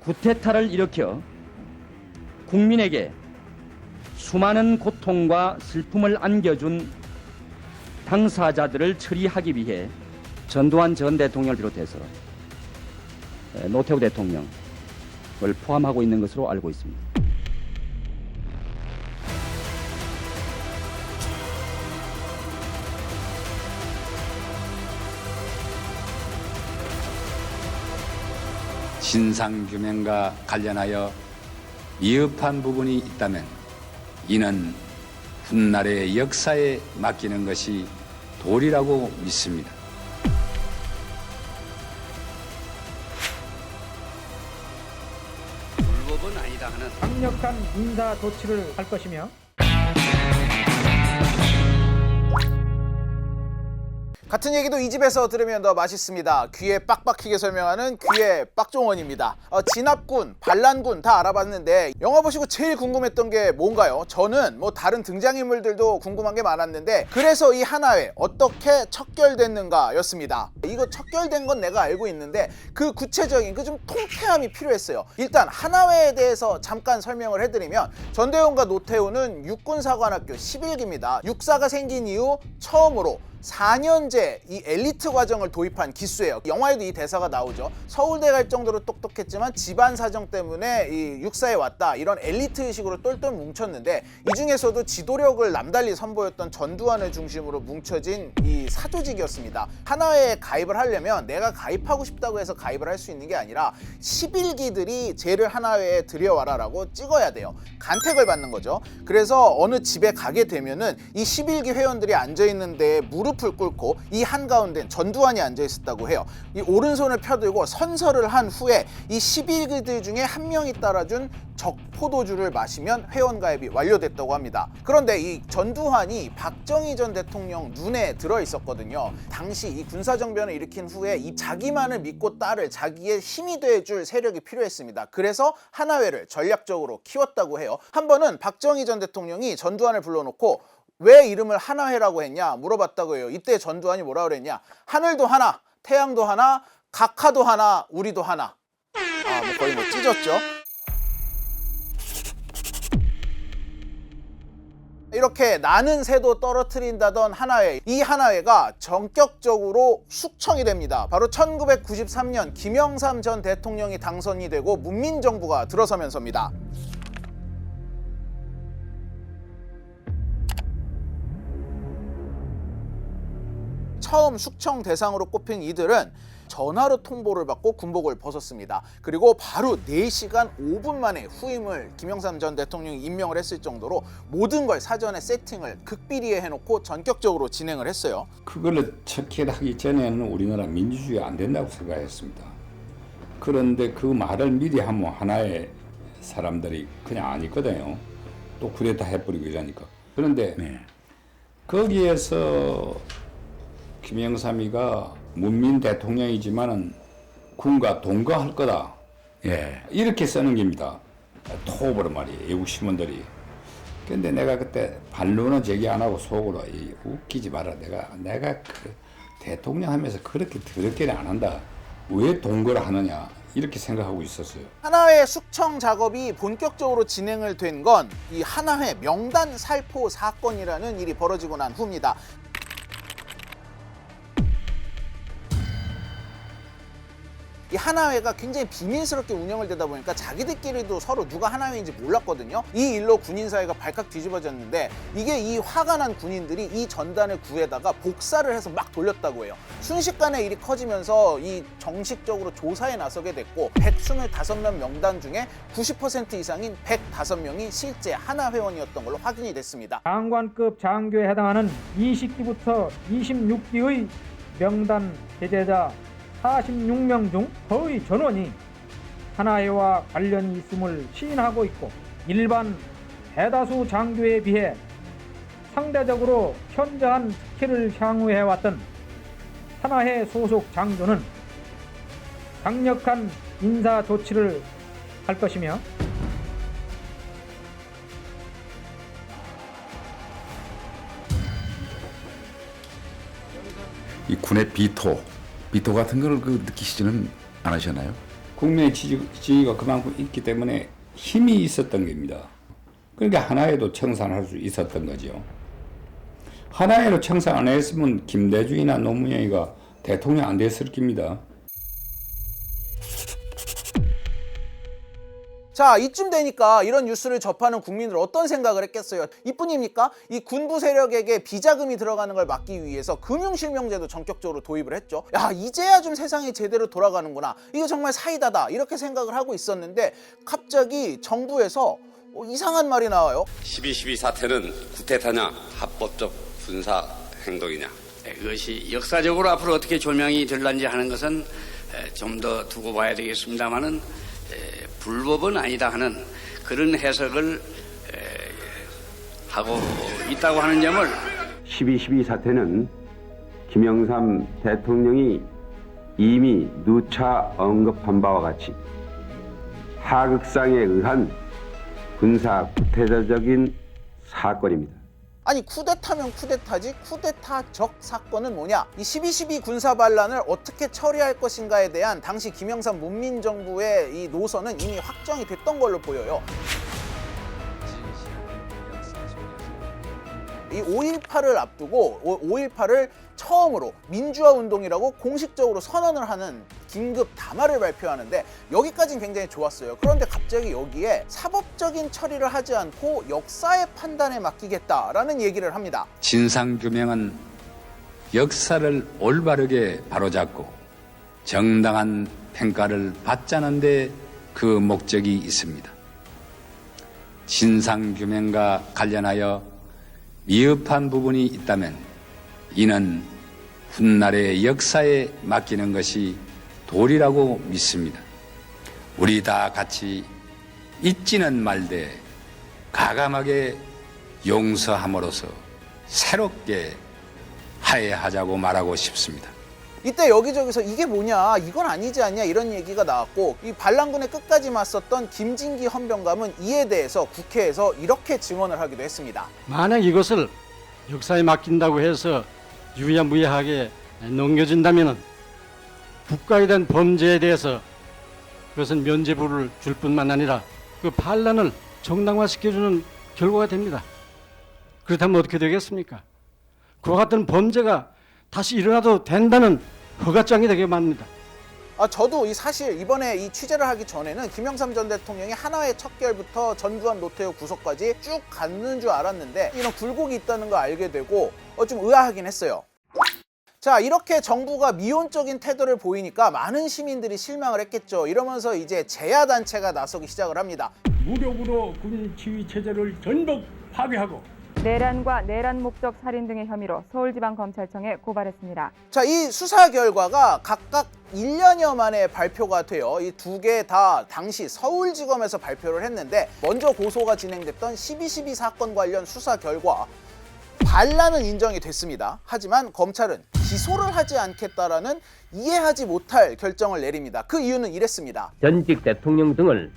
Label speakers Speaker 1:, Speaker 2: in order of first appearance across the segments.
Speaker 1: 쿠데타를 일으켜 국민에게 수많은 고통과 슬픔을 안겨준 당사자들을 처리하기 위해 전두환 전 대통령을 비롯해서 노태우 대통령을 포함하고 있는 것으로 알고 있습니다.
Speaker 2: 진상규명과 관련하여 미흡한 부분이 있다면 이는 훗날의 역사에 맡기는 것이 도리라고 믿습니다.
Speaker 3: 불법은 아니다 하는
Speaker 4: 강력한 인사 조치를 할 것이며
Speaker 5: 같은 얘기도 이 집에서 들으면 더 맛있습니다. 귀에 빡빡히게 설명하는 귀의 빡종원입니다. 진압군, 반란군 다 알아봤는데 영화 보시고 제일 궁금했던 게 뭔가요? 저는 뭐 다른 등장인물들도 궁금한 게 많았는데 그래서 이 한화회 어떻게 척결됐는가 였습니다. 이거 척결된 건 내가 알고 있는데 그 구체적인 그 좀 통쾌함이 필요했어요. 일단 한화회에 대해서 잠깐 설명을 해드리면 전대웅과 노태우는 육군사관학교 11기입니다. 육사가 생긴 이후 처음으로 4년제 이 엘리트 과정을 도입한 기수예요. 영화에도 이 대사가 나오죠. 서울대 갈 정도로 똑똑했지만 집안 사정 때문에 이 육사에 왔다. 이런 엘리트 의식으로 똘똘 뭉쳤는데 이 중에서도 지도력을 남달리 선보였던 전두환을 중심으로 뭉쳐진 이 사조직이었습니다. 한화회에 가입을 하려면 내가 가입하고 싶다고 해서 가입을 할 수 있는 게 아니라 11기들이 쟤를 한화회에 들여와라라고 찍어야 돼요. 간택을 받는 거죠. 그래서 어느 집에 가게 되면은 이 11기 회원들이 앉아있는 데에 무릎을 꿇고 이 한가운데는 전두환이 앉아있었다고 해요. 이 오른손을 펴들고 선서를 한 후에 이 11기들 중에 한 명이 따라준 적포도주를 마시면 회원가입이 완료됐다고 합니다. 그런데 이 전두환이 박정희 전 대통령 눈에 들어 있었거든요. 당시 이 군사정변을 일으킨 후에 이 자기만을 믿고 따를 자기의 힘이 돼줄 세력이 필요했습니다. 그래서 한화회를 전략적으로 키웠다고 해요. 한 번은 박정희 전 대통령이 전두환을 불러놓고 왜 이름을 한화회라고 했냐 물어봤다고 해요. 이때 전두환이 뭐라 그랬냐? 하늘도 하나, 태양도 하나, 각하도 하나, 우리도 하나. 뭐 거의 뭐 찢었죠. 이렇게 나는 새도 떨어뜨린다던 한화회, 이 한화회가 전격적으로 숙청이 됩니다. 바로 1993년 김영삼 전 대통령이 당선이 되고 문민정부가 들어서면서입니다. 처음 숙청 대상으로 꼽힌 이들은 전화로 통보를 받고 군복을 벗었습니다. 그리고 바로 4시간 5분 만에 후임을 김영삼 전 대통령이 임명을 했을 정도로 모든 걸 사전에 세팅을 극비리에 해놓고 전격적으로 진행을 했어요.
Speaker 2: 그걸 척결하기 전에는 우리나라 민주주의가 안 된다고 생각했습니다. 그런데 그 말을 미리 하면 하나의 사람들이 그냥 안 있거든요. 또 쿠데타 해버리고 이러니까. 그런데 거기에서 김영삼이가 문민 대통령이지만은 군과 동거할 거다. 이렇게 쓰는 겁니다. 토벌을 말이에요. 외국 신문들이. 근데 내가 그때 반론은 제기 안 하고 속으로 웃기지 마라. 내가 그 대통령 하면서 그렇게 더럽게는 안 한다. 왜 동거를 하느냐. 이렇게 생각하고 있었어요.
Speaker 5: 한화회 숙청 작업이 본격적으로 진행을 된 건 이 한화회 명단 살포 사건이라는 일이 벌어지고 난 후입니다. 이 한화회가 굉장히 비밀스럽게 운영을 되다 보니까 자기들끼리도 서로 누가 한화회인지 몰랐거든요. 이 일로 군인사회가 발칵 뒤집어졌는데 이게 이 화가 난 군인들이 이 전단을 구해다가 복사를 해서 막 돌렸다고 해요. 순식간에 일이 커지면서 이 정식적으로 조사에 나서게 됐고 125명 명단 중에 90% 이상인 105명이 실제 한화회원이었던 걸로 확인이 됐습니다.
Speaker 4: 장관급 장교에 해당하는 20기부터 26기의 명단 제재자 46명 중 거의 전원이 한화회와 관련이 있음을 시인하고 있고 일반 대다수 장교에 비해 상대적으로 현저한 특혜를 향유해왔던 한화회 소속 장교는 강력한 인사 조치를 할 것이며
Speaker 6: 이 군의 비토 같은 걸 느끼시지는 않으셨나요?
Speaker 2: 국민의 지지가 그만큼 있기 때문에 힘이 있었던 겁니다. 그러니까 하나에도 청산할 수 있었던 거죠. 하나에도 청산 안 했으면 김대중이나 노무현이가 대통령 안 됐을 겁니다.
Speaker 5: 자, 이쯤 되니까 이런 뉴스를 접하는 국민들 어떤 생각을 했겠어요? 이뿐입니까? 이 군부 세력에게 비자금이 들어가는 걸 막기 위해서 금융실명제도 전격적으로 도입을 했죠. 야, 이제야 좀 세상이 제대로 돌아가는구나. 이거 정말 사이다다. 이렇게 생각을 하고 있었는데 갑자기 정부에서 이상한 말이 나와요.
Speaker 3: 12.12 사태는 쿠데타냐 합법적 군사 행동이냐.
Speaker 6: 그것이 역사적으로 앞으로 어떻게 조명이 될런지 하는 것은 좀 더 두고 봐야 되겠습니다만은 불법은 아니다 하는 그런 해석을 하고 있다고 하는 점을
Speaker 7: 12.12 사태는 김영삼 대통령이 이미 누차 언급한 바와 같이 하극상에 의한 군사 쿠데타적인 사건입니다.
Speaker 5: 아니, 쿠데타면 쿠데타지 쿠데타적 사건은 뭐냐? 이 12.12 군사 반란을 어떻게 처리할 것인가에 대한 당시 김영삼 문민정부의 이 노선은 이미 확정이 됐던 걸로 보여요. 이 5.18을 앞두고 5.18을 처음으로 민주화 운동이라고 공식적으로 선언을 하는 긴급 담화를 발표하는데 여기까지는 굉장히 좋았어요. 그런데 갑자기 여기에 사법적인 처리를 하지 않고 역사의 판단에 맡기겠다라는 얘기를 합니다.
Speaker 2: 진상규명은 역사를 올바르게 바로잡고 정당한 평가를 받자는 데 그 목적이 있습니다. 진상규명과 관련하여 미흡한 부분이 있다면 이는 훗날의 역사에 맡기는 것이 도리라고 믿습니다. 우리 다 같이 잊지는 말되 가감하게 용서함으로써 새롭게 화해하자고 말하고 싶습니다.
Speaker 5: 이때 여기저기서 이게 뭐냐, 이건 아니지 않냐 이런 얘기가 나왔고 이 반란군에 끝까지 맞섰던 김진기 헌병감은 이에 대해서 국회에서 이렇게 증언을 하기도 했습니다.
Speaker 8: 만약 이것을 역사에 맡긴다고 해서 유야무야하게 넘겨진다면 국가에 대한 범죄에 대해서 그것은 면죄부를 줄 뿐만 아니라 그 반란을 정당화시켜주는 결과가 됩니다. 그렇다면 어떻게 되겠습니까? 그와 같은 범죄가 다시 일어나도 된다는 허가장이 되게 만듭니다.
Speaker 5: 저도 이 사실 이번에 이 취재를 하기 전에는 김영삼 전 대통령이 하나회 척결부터 전두환 노태우 구속까지 쭉 갔는 줄 알았는데 이런 굴곡이 있다는 걸 알게 되고 좀 의아하긴 했어요. 자, 이렇게 정부가 미온적인 태도를 보이니까 많은 시민들이 실망을 했겠죠. 이러면서 이제 재야단체가 나서기 시작을 합니다.
Speaker 9: 무력으로 군 지휘 체제를 전복 파괴하고
Speaker 10: 내란과 내란 목적 살인 등의 혐의로 서울지방검찰청에 고발했습니다.
Speaker 5: 자, 이 수사 결과가 각각 1년여 만에 발표가 돼요. 이 두 개 다 당시 서울지검에서 발표를 했는데 먼저 고소가 진행됐던 12.12 사건 관련 수사 결과 반란은 인정이 됐습니다. 하지만 검찰은 기소를 하지 않겠다라는 이해하지 못할 결정을 내립니다. 그 이유는 이랬습니다.
Speaker 11: 전직 대통령 등을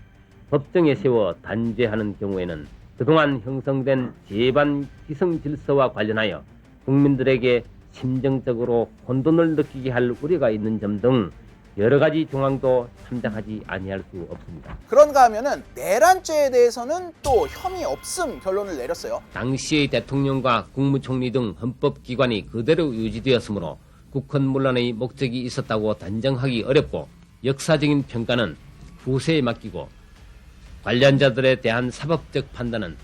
Speaker 11: 법정에 세워 단죄하는 경우에는 그동안 형성된 재반 기성 질서와 관련하여 국민들에게 심정적으로 혼돈을 느끼게 할 우려가 있는 점 등 여러 가지 정황도 참작하지 아니할 수 없습니다.
Speaker 5: 그런가 하면은 내란죄에 대해서는 또 혐의 없음 결론을 내렸어요.
Speaker 11: 당시의 대통령과 국무총리 등 헌법기관이 그대로 유지되었으므로 국헌문란의 목적이 있었다고 단정하기 어렵고 역사적인 평가는 후세에 맡기고 관련자들에 대한 사법적 판단은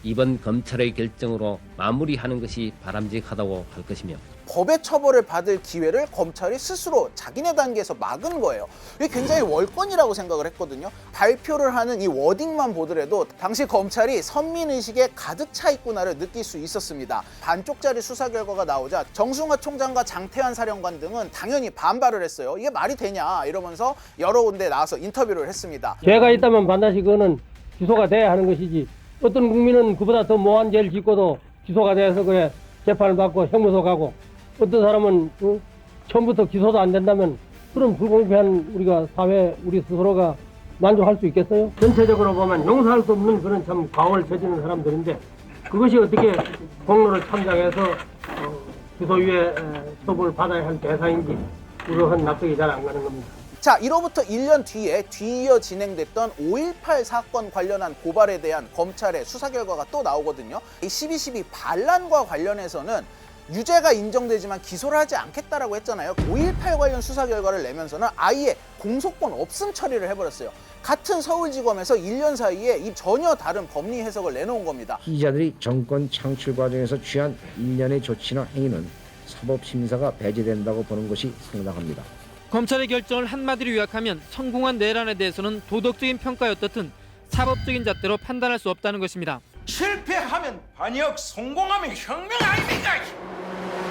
Speaker 11: 이번 검찰의 결정으로 마무리하는 것이 바람직하다고 할 것이며
Speaker 5: 법의 처벌을 받을 기회를 검찰이 스스로 자기네 단계에서 막은 거예요. 이게 굉장히 월권이라고 생각을 했거든요. 발표를 하는 이 워딩만 보더라도 당시 검찰이 선민의식에 가득 차 있구나를 느낄 수 있었습니다. 반쪽짜리 수사 결과가 나오자 정승화 총장과 장태환 사령관 등은 당연히 반발을 했어요. 이게 말이 되냐 이러면서 여러 군데 나와서 인터뷰를 했습니다.
Speaker 12: 죄가 있다면 반드시 그거는 기소가 돼야 하는 것이지 어떤 국민은 그보다 더 모한 죄를 짓고도 기소가 돼서 그래 재판을 받고 형무소 가고 어떤 사람은 처음부터 기소도 안 된다면 그런 불공평한 우리가 사회 우리 스스로가 만족할 수 있겠어요? 전체적으로 보면 용서할 수 없는 그런 참 과오를 저지른 사람들인데 그것이 어떻게 공로를 참작해서 기소유예 처벌을 받아야 할 대상인지 그러한 납득이 잘 안 가는 겁니다.
Speaker 5: 자, 이로부터 1년 뒤에 뒤이어 진행됐던 5.18 사건 관련한 고발에 대한 검찰의 수사 결과가 또 나오거든요. 이 12.12 반란과 관련해서는 유죄가 인정되지만 기소를 하지 않겠다라고 했잖아요. 5.18 관련 수사 결과를 내면서는 아예 공소권 없음 처리를 해버렸어요. 같은 서울지검에서 1년 사이에 이 전혀 다른 법리 해석을 내놓은 겁니다.
Speaker 13: 피의자들이 정권 창출 과정에서 취한 일련의 조치나 행위는 사법심사가 배제된다고 보는 것이 상당합니다.
Speaker 14: 검찰의 결정을 한마디로 요약하면 성공한 내란에 대해서는 도덕적인 평가에 어떻든 사법적인 잣대로 판단할 수 없다는 것입니다.
Speaker 15: 실패하면 반역, 성공하면 혁명 아닙니까?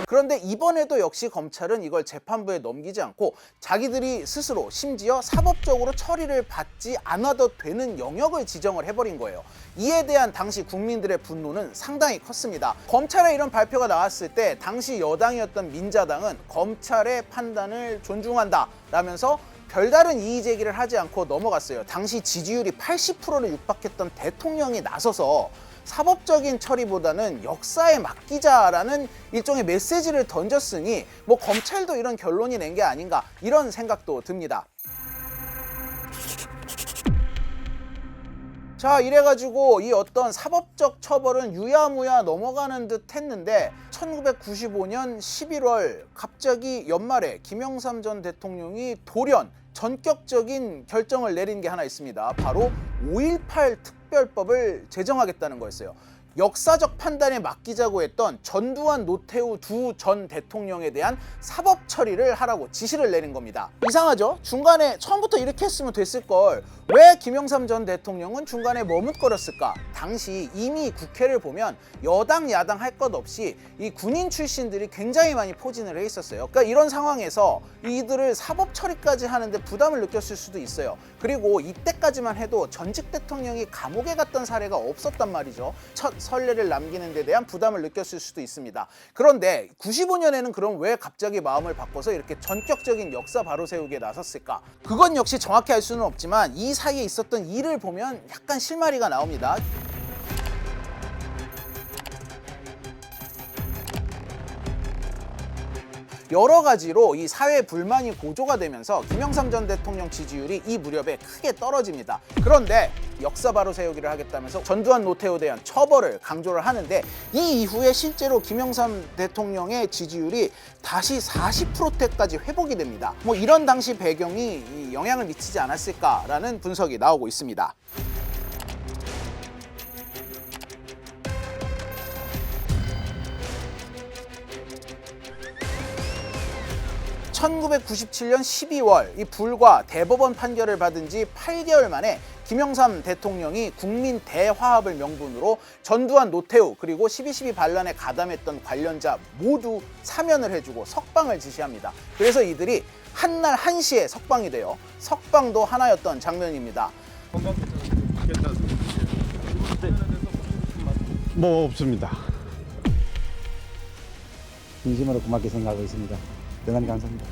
Speaker 5: 그런데 이번에도 역시 검찰은 이걸 재판부에 넘기지 않고 자기들이 스스로 심지어 사법적으로 처리를 받지 않아도 되는 영역을 지정을 해버린 거예요. 이에 대한 당시 국민들의 분노는 상당히 컸습니다. 검찰의 이런 발표가 나왔을 때 당시 여당이었던 민자당은 검찰의 판단을 존중한다 라면서 별다른 이의 제기를 하지 않고 넘어갔어요. 당시 지지율이 80%를 육박했던 대통령이 나서서 사법적인 처리보다는 역사에 맡기자라는 일종의 메시지를 던졌으니 뭐 검찰도 이런 결론이 낸 게 아닌가 이런 생각도 듭니다. 자, 이래가지고 이 어떤 사법적 처벌은 유야무야 넘어가는 듯 했는데 1995년 11월 갑자기 연말에 김영삼 전 대통령이 돌연 전격적인 결정을 내린 게 하나 있습니다. 바로 5.18 특별법을 제정하겠다는 거였어요. 역사적 판단에 맡기자고 했던 전두환, 노태우 두 전 대통령에 대한 사법 처리를 하라고 지시를 내린 겁니다. 이상하죠? 중간에 처음부터 이렇게 했으면 됐을 걸 왜 김영삼 전 대통령은 중간에 머뭇거렸을까? 당시 이미 국회를 보면 여당, 야당 할 것 없이 이 군인 출신들이 굉장히 많이 포진을 해 있었어요. 그러니까 이런 상황에서 이들을 사법 처리까지 하는데 부담을 느꼈을 수도 있어요. 그리고 이때까지만 해도 전직 대통령이 감옥에 갔던 사례가 없었단 말이죠. 첫 선례를 남기는 데 대한 부담을 느꼈을 수도 있습니다. 그런데 95년에는 그럼 왜 갑자기 마음을 바꿔서 이렇게 전격적인 역사 바로 세우기에 나섰을까? 그건 역시 정확히 알 수는 없지만 이 사이에 있었던 일을 보면 약간 실마리가 나옵니다. 여러 가지로 이 사회 불만이 고조가 되면서 김영삼 전 대통령 지지율이 이 무렵에 크게 떨어집니다. 그런데 역사 바로 세우기를 하겠다면서 전두환, 노태우에 대한 처벌을 강조를 하는데 이 이후에 실제로 김영삼 대통령의 지지율이 다시 40%대까지 회복이 됩니다. 뭐 이런 당시 배경이 영향을 미치지 않았을까라는 분석이 나오고 있습니다. (1997년 12월) 이 불과 대법원 판결을 받은 지 8개월 만에 김영삼 대통령이 국민 대화합을 명분으로 전두환, 노태우 그리고 12.12 반란에 가담했던 관련자 모두 사면을 해주고 석방을 지시합니다. 그래서 이들이 한날 한시에 석방이 돼요. 석방도 하나였던 장면입니다.
Speaker 16: 뭐 없습니다.
Speaker 17: 진심으로 고맙게 생각하고 있습니다. 대단히 감사합니다.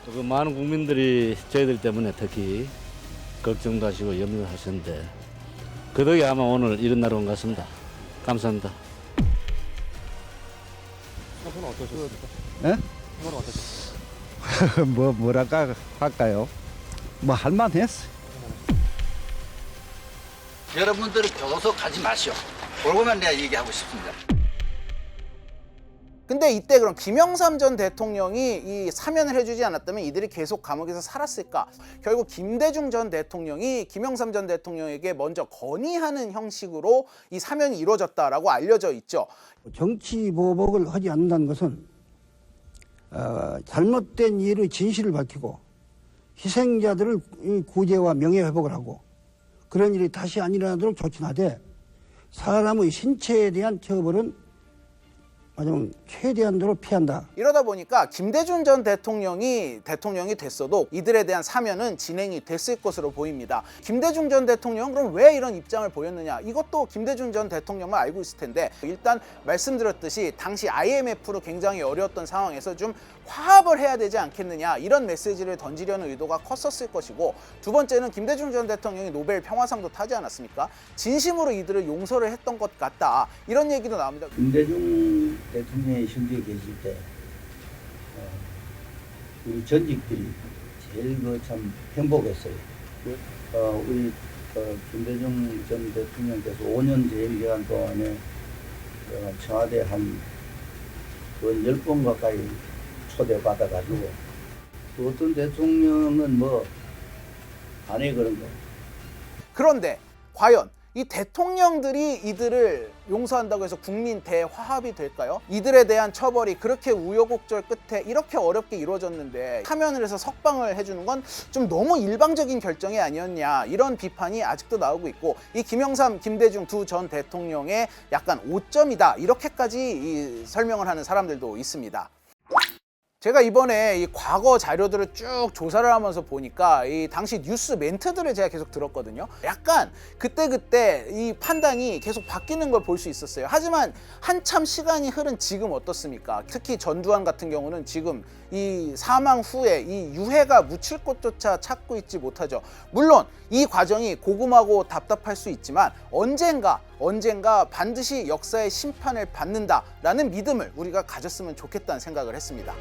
Speaker 18: 그 많은 국민들이 저희들 때문에 특히 걱정도 하시고 염려도 하셨는데 그 덕에 아마 오늘 이런 날 온 것 같습니다. 감사합니다.
Speaker 16: 사고는 어떠셨습니까?
Speaker 17: 예?
Speaker 16: 사고는 어떠셨습니까?
Speaker 17: 뭐랄까 할까요? 뭐 할만했어.
Speaker 19: 여러분들은 교도소 가지 마시오. 그러고만 내가 얘기하고 싶습니다.
Speaker 5: 근데 이때 그럼 김영삼 전 대통령이 이 사면을 해주지 않았다면 이들이 계속 감옥에서 살았을까? 결국 김대중 전 대통령이 김영삼 전 대통령에게 먼저 건의하는 형식으로 이 사면이 이루어졌다라고 알려져 있죠.
Speaker 20: 정치 보복을 하지 않는다는 것은 잘못된 일의 진실을 밝히고 희생자들을 구제와 명예회복을 하고 그런 일이 다시 안 일어나도록 조치하되 사람의 신체에 대한 처벌은 마지막 최대한도로 피한다.
Speaker 5: 이러다 보니까 김대중 전 대통령이 됐어도 이들에 대한 사면은 진행이 됐을 것으로 보입니다. 김대중 전 대통령은 그럼 왜 이런 입장을 보였느냐? 이것도 김대중 전 대통령만 알고 있을 텐데 일단 말씀드렸듯이 당시 IMF로 굉장히 어려웠던 상황에서 좀 화합을 해야 되지 않겠느냐 이런 메시지를 던지려는 의도가 컸었을 것이고 두 번째는 김대중 전 대통령이 노벨 평화상도 타지 않았습니까? 진심으로 이들을 용서를 했던 것 같다. 이런 얘기도 나옵니다.
Speaker 17: 김대중 대통령이 현직에 계실 때 우리 전직들이 제일 참 행복했어요. 우리 김대중 전 대통령께서 5년 재임 기간 동안에 청와대 한 10번 가까이 초대받아가지고 또 어떤 대통령은 뭐 안 해 그런 거.
Speaker 5: 그런데 과연 이 대통령들이 이들을 용서한다고 해서 국민 대화합이 될까요? 이들에 대한 처벌이 그렇게 우여곡절 끝에 이렇게 어렵게 이루어졌는데 사면을 해서 석방을 해주는 건 좀 너무 일방적인 결정이 아니었냐, 이런 비판이 아직도 나오고 있고, 이 김영삼, 김대중 두 전 대통령의 약간 오점이다, 이렇게까지 설명을 하는 사람들도 있습니다. 제가 이번에 이 과거 자료들을 쭉 조사를 하면서 보니까 이 당시 뉴스 멘트들을 제가 계속 들었거든요. 약간 그때 이 판단이 계속 바뀌는 걸 볼 수 있었어요. 하지만 한참 시간이 흐른 지금 어떻습니까? 특히 전두환 같은 경우는 지금 이 사망 후에 이 유해가 묻힐 곳조차 찾고 있지 못하죠. 물론 이 과정이 고금하고 답답할 수 있지만 언젠가 반드시 역사의 심판을 받는다라는 믿음을 우리가 가졌으면 좋겠다는 생각을 했습니다.